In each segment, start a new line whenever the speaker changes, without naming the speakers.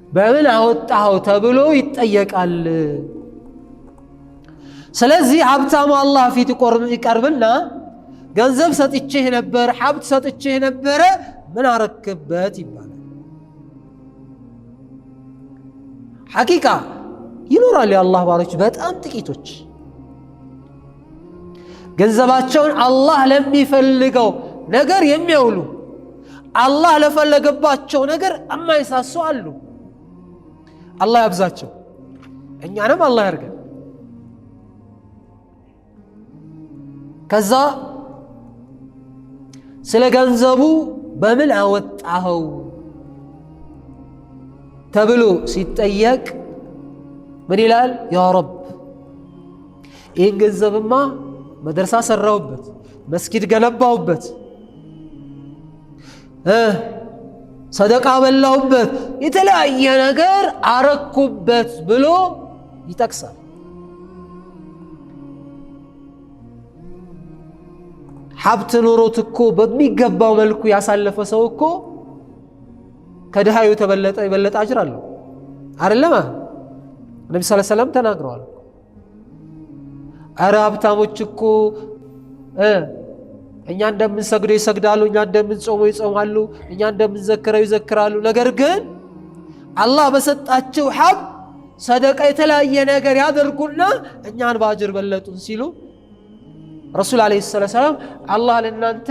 በምን አወጣው ተብሎ ይጠየቃል። ስለዚህ ሀብታሙ አላህ ፊት ይቀርብና ገንዘብ ሰጥቼህ ነበር፣ ሀብት ሰጥቼህ ነበር፣ ምን አረክበት ይባላል። ሐቂቃ ይኖራል የአላህ ባሮች በጣም ጥቂቶች ገንዘባቸውን አላህ ለሚፈልገው ነገር የሚያውሉ አላህ ለፈለገባቸው ነገር የማይሳሱ አሉ። አላህ ያብዛቸው፣ እኛንም አላህ ያርገን። ከዛ ስለ ገንዘቡ በምን አወጣኸው ተብሎ ሲጠየቅ ምን ይላል? ያ ረብ ይህን ገንዘብማ መድረሳ ሰራሁበት፣ መስጊድ ገነባሁበት፣ ሰደቃ በላሁበት፣ የተለያየ ነገር አረኩበት ብሎ ይጠቅሳል። ሀብት ኖሮት እኮ በሚገባው መልኩ ያሳለፈ ሰው እኮ ከድሃዩ የበለጠ አጅር አለው አይደለም? ነብዩ ሰለላሁ ዐለይሂ ወሰለም ተናግረዋል። አረ ሀብታሞች እኮ እኛ እንደምንሰግደው ይሰግዳሉ፣ እኛ እንደምንጾመው ይጾማሉ፣ እኛ እንደምንዘክረው ይዘክራሉ። ነገር ግን አላህ በሰጣቸው ሀብት ሰደቃ የተለያየ ነገር ያደርጉና እኛን በአጅር በለጡን ሲሉ ረሱል ዓለይሂ ሰላም አላህ ለእናንተ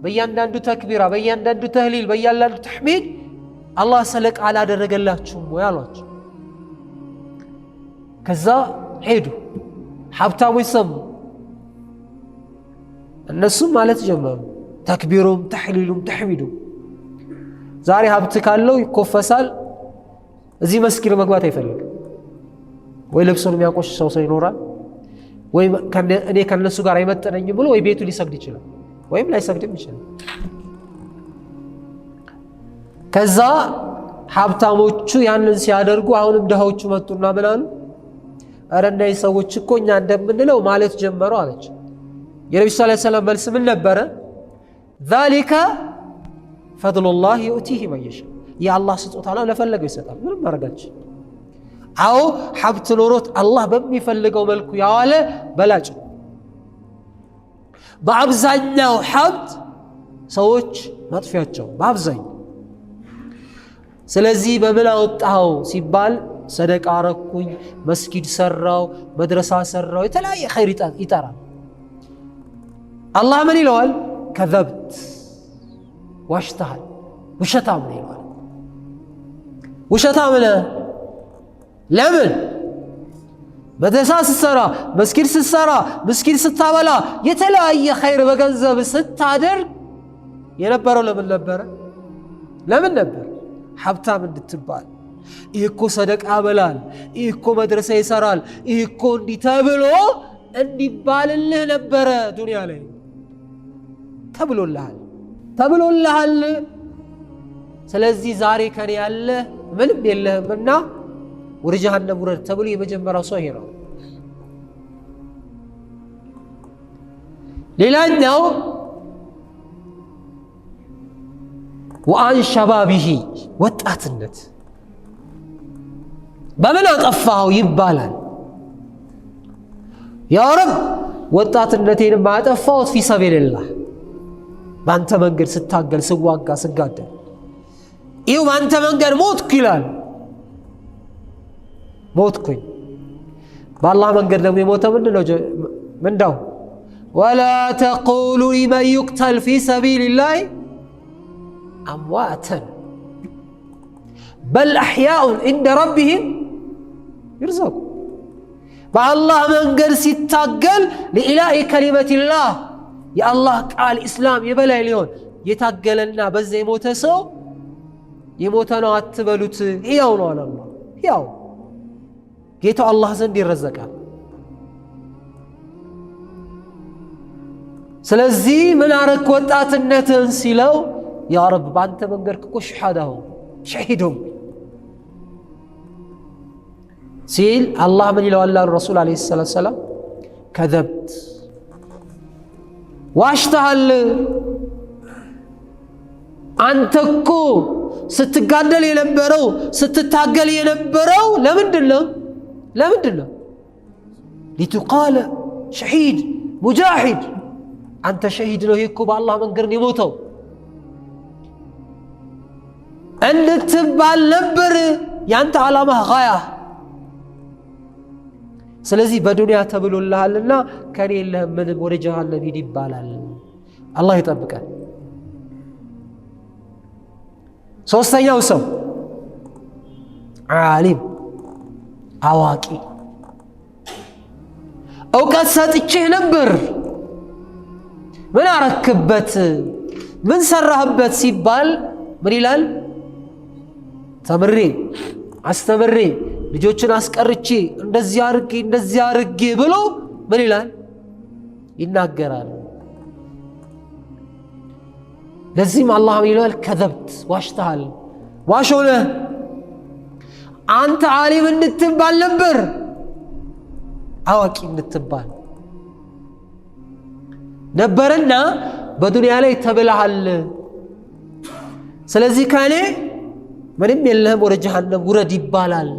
በእያንዳንዱ ተክቢራ፣ በእያንዳንዱ ተህሊል፣ በእያንዳንዱ ተሕሚድ አላህ ሰደቃ አላደረገላችሁም ወይ አሏቸው። ከዛ ሄዱ ሀብታሞች ሰሙ። እነሱም ማለት ጀመሩ ተክቢሩም ተሕሊሉም ተሕሚዱም። ዛሬ ሀብት ካለው ይኮፈሳል፣ እዚህ መስጊድ መግባት አይፈልግም። ወይ ልብሱን የሚያቆሽ ሰው ይኖራል፣ ወይ እኔ ከነሱ ጋር አይመጠነኝም ብሎ ወይ ቤቱ ሊሰግድ ይችላል፣ ወይም ላይሰግድም ይችላል። ከዛ ሀብታሞቹ ያንን ሲያደርጉ አሁንም ድሃዎቹ መጡና ምን አሉ? አረ እነዚህ ሰዎች እኮ እኛ እንደምንለው ማለት ጀመሩ አለች። የነብዩ ሰለላሁ ዐለይሂ ወሰለም መልስ ምን ነበረ? ዛሊከ ፈድሉላህ ዩእቲሂ መን የሻ፣ የአላህ ስጦታ ነው፣ ለፈለገው ይሰጣል፣ ምንም ማረጋች። አዎ ሀብት ኖሮት አላህ በሚፈልገው መልኩ ያዋለ በላጭ። በአብዛኛው ሀብት ሰዎች መጥፊያቸው በአብዛኛው። ስለዚህ በምን አወጣኸው ሲባል ሰደቃ አረኩኝ፣ መስጊድ ሰራው፣ መድረሳ ሰራው፣ የተለያየ ኸይር ይጠራል። አላህ ምን ይለዋል? ከዘብት ዋሽተሃል፣ ውሸታም ነው ይለዋል። ውሸታም ነህ። ለምን? መድረሳ ስትሰራ፣ መስጊድ ስትሰራ፣ ምስኪን ስታበላ፣ የተለያየ ኸይር በገንዘብ ስታደርግ የነበረው ለምን ነበረ? ለምን ነበር? ሀብታም እንድትባል። ይህ እኮ ሰደቃ ያበላል፣ ይህ እኮ መድረሳ ይሰራል፣ ይህ እኮ እንዲህ ተብሎ እንዲባልልህ ነበረ። ዱንያ ላይ ተብሎልሃል። ስለዚህ ዛሬ ከኔ ያለ ምንም የለህምና ወደ ጀሃነም ውረድ ተብሎ የመጀመሪያው ሰው ይሄ ነው። ሌላኛው ወአን ሸባቢሂ ወጣትነት በምን አጠፋኸው ይባላል። ያ ረብ ወጣትነቴን ማጠፋሁት ፊ ሰቢልላህ፣ በአንተ መንገድ ስታገል፣ ስዋጋ፣ ስጋደል፣ ይኸው በአንተ መንገድ ሞትኩ ይላል። ሞትኩኝ። በአላህ መንገድ ደግሞ የሞተ ምንድነው? ወላ ተቁሉ ሊመን ዩቅተል ፊ ሰቢልላህ አምዋተን በል አሕያኡን ዒንደ ረቢሂም ይርዘቁ። በአላህ መንገድ ሲታገል ለኢላኢ ከሊመቲላህ፣ የአላህ ቃል ኢስላም የበላይ ሊሆን የታገለና በዛ የሞተ ሰው የሞተ ነው አትበሉት፣ ሕያው ነው አለ አላህ። ሕያው ጌታው አላህ ዘንድ ይረዘቃል። ስለዚህ ምን አረክ ወጣትነትን ሲለው ያ ረብ በአንተ መንገድ እኮ ሸሂዶም ሲል አላህ ምን ይለዋል? ረሱል ዓለይሂ ሰላቱ ወሰላም ከዘብት ዋሽተሃል፣ አንተ እኮ ስትጋደል የነበረው ስትታገል የነበረው ለምንድነው لتقال شهيد مجاهد አንተ ሸሂድ ነው ይሄ እኮ በአላህ መንገድ ነው የሞተው እንድትባል ነበር ያንተ ዓላማ ጋያ ስለዚህ በዱንያ ተብሎልሃልና ከኔ የለህም ምንም ወደ ጀሃነም ሂድ ይባላል አላህ ይጠብቀን ሶስተኛው ሰው ዓሊም አዋቂ እውቀት ሰጥቼህ ነበር ምን አረክበት ምን ሰራህበት ሲባል ምን ይላል ተምሬ አስተምሬ ልጆችን አስቀርቼ እንደዚህ አርጌ ብሎ ምን ይላል ይናገራል ለዚህም አላህ ምን ይላል ከذبت ዋሽተሃል ዋሾነ አንተ ዓሊም እንድትባል ነበር አዋቂ እንድትባል ነበርና በዱንያ ላይ ተብለሃል ስለዚህ ካኔ ምንም የለህም ወደ ጀሃነም ውረድ ይባላል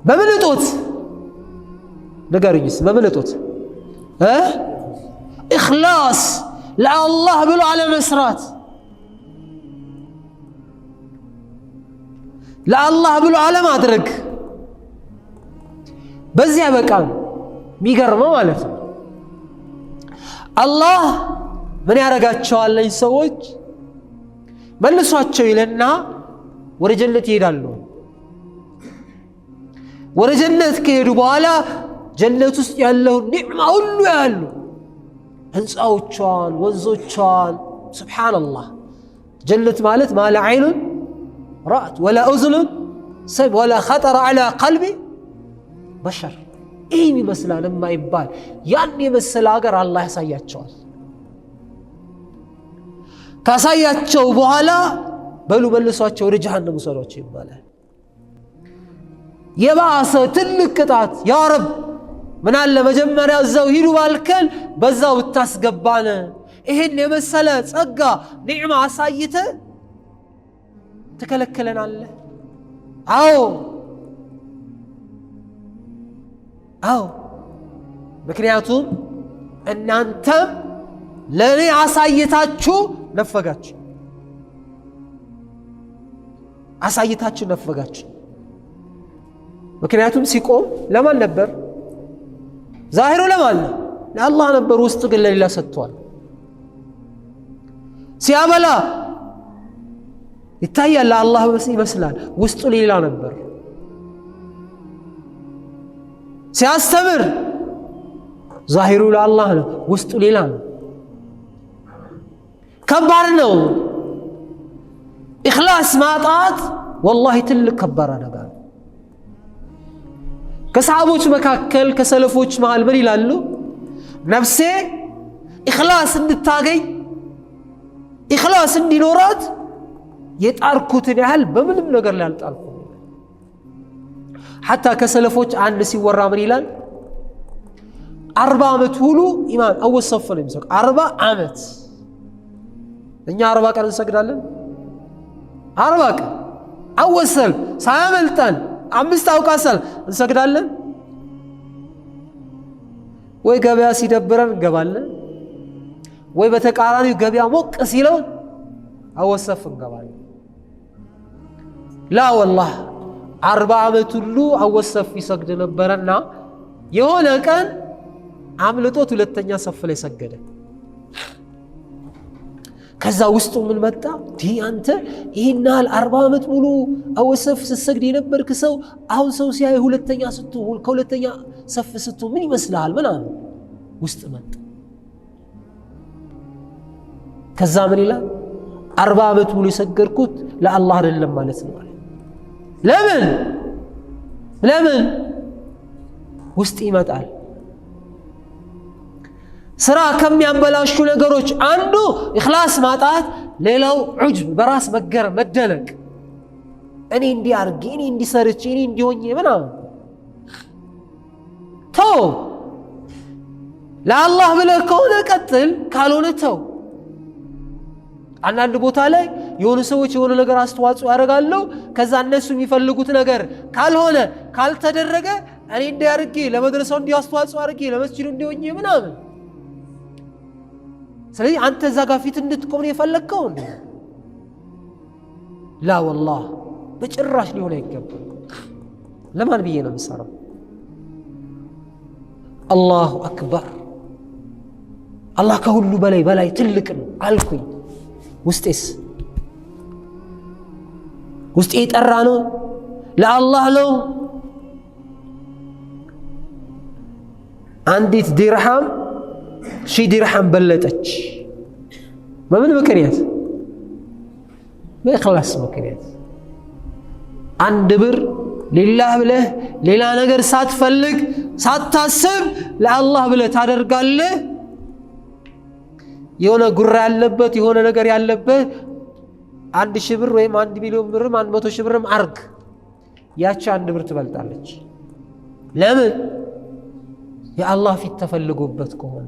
በምን እጦት ንገሩኝስ በምን እጦት ኢኽላስ ለአላህ ብሎ አለመስራት ለአላህ ብሎ አለማድረግ በዚያ በቃም የሚገርመው ማለት ነው አላህ ምን ያረጋቸዋል ሰዎች መልሷቸው ይለና ወደ ጀነት ይሄዳሉ ወደ ጀነት ከሄዱ በኋላ ጀነት ውስጥ ያለው ኒዕማ ሁሉ ያሉ ህንጻዎቿን ወንዞቿን ሱብሃንአላህ ጀነት ማለት ማለ ዐይኑን ረአት ወላ እዝኑን ሰብ ወላ ኸጠረ ዐላ ቀልቢ በሸር ይህን ይመስላል የማይባል ያን የመሰለ ሀገር አላህ ያሳያቸዋል ካሳያቸው በኋላ በሉ መልሷቸው ወደ ጀሃነም ውሰዷቸው ይባላል የባሰ ትልቅ ቅጣት ያ ረብ ምን አለ መጀመሪያ እዛው ሂዱ ባልከን በዛው ብታስገባን ይሄን የመሰለ ጸጋ ኒዕማ አሳይተ ተከለከለናለህ አዎ ምክንያቱም እናንተም ለኔ አሳይታችሁ ነፈጋችሁ ምክንያቱም ሲቆም ለማን ነበር ዛሂሩ ለማን ለአላህ ነበር ውስጥ ግን ለሌላ ሰጥቷል ሲያበላ ይታያል ለአላህ ይመስላል ውስጡ ሌላ ነበር ሲያስተምር ዛሂሩ ለአላህ ነው ውስጡ ሌላ ነው ከባድ ነው ኢኽላስ ማጣት والله ትልቅ ከባድ ነገር ከሰሃቦች መካከል ከሰለፎች መሃል ምን ይላሉ ነፍሴ ኢኽላስ እንድታገኝ ኢኽላስ እንዲኖራት የጣርኩትን ያህል በምንም ነገር ላይ አልጣልኩም حتى ከሰለፎች አንድ ሲወራ ምን ይላል 40 ዓመት ሁሉ ኢማም አወል ሰፍ ነው የሚሰግድ 40 ዓመት እኛ 40 ቀን እንሰግዳለን 40 ቀን አወሰል ሳያመልጠን 5 አውቃሰል እንሰግዳለን ወይ ገበያ ሲደብረን እንገባለን ወይ በተቃራኒው ገበያ ሞቅ ሲለው አወሰፍ እንገባለን لا والله 40 ዓመት ሁሉ አወሰፍ ይሰግድ ነበርና የሆነ ቀን አምልጦት ሁለተኛ ሰፍ ላይ ሰገደ ከዛ ውስጡ ምን መጣ አንተ ይሄናል 40 ዓመት ሙሉ አወሰፍ ሲሰግድ የነበርክ ሰው አሁን ሰው ሲያይ ሁለተኛ ስትሆን ከሁለተኛ ሰፍ ስትሆን ምን ይመስልሃል ምናምን ውስጥ መጣ ከዛ ምን ይላል 40 ዓመት ሙሉ የሰገድኩት ለአላህ አይደለም ማለት ነው ለምን ውስጥ ይመጣል ስራ ከሚያበላሹ ነገሮች አንዱ ኢኽላስ ማጣት ሌላው ዑጅብ በራስ መገረም መደነቅ እኔ እንዲያርግ እኔ እንዲሰርች እኔ እንዲሆኝ ምናምን ተው ለአላህ ብለህ ከሆነ ቀጥል ካልሆነ ተው አንዳንድ ቦታ ላይ የሆኑ ሰዎች የሆነ ነገር አስተዋጽኦ ያደርጋሉ ከዛ እነሱ የሚፈልጉት ነገር ካልሆነ ካልተደረገ እኔ እንዲያርጌ ለመድረሳው እንዲያስተዋጽኦ አድርጌ ለመስጂዱ እንዲሆኝ ምናምን ስለዚህ አንተ እዛ ጋር ፊት እንድትቆም ነው የፈለከው እንዴ ላ والله በጭራሽ ሊሆን አይገባም ለማን ብዬ ነው የምሰራው አላሁ አክበር አላህ ከሁሉ በላይ ትልቅ ነው አልኩኝ ውስጤስ ውስጤ የጠራ ነው ለአላህ ነው አንዲት ዲርሃም 1000 ዲርሃም በለጠች በምን ምክንያት በእኽላስ ምክንያት አንድ ብር ሊላህ ብለህ ሌላ ነገር ሳትፈልግ ሳታስብ ለአላህ ብለህ ታደርጋለህ የሆነ ጉራ ያለበት የሆነ ነገር ያለበት 1000 ብር ወይም 1 ሚሊዮን ብር 100,000 ብርም አርግ ያቺ 1 ብር ትበልጣለች ለምን የአላህ ፊት ተፈልጎበት ከሆነ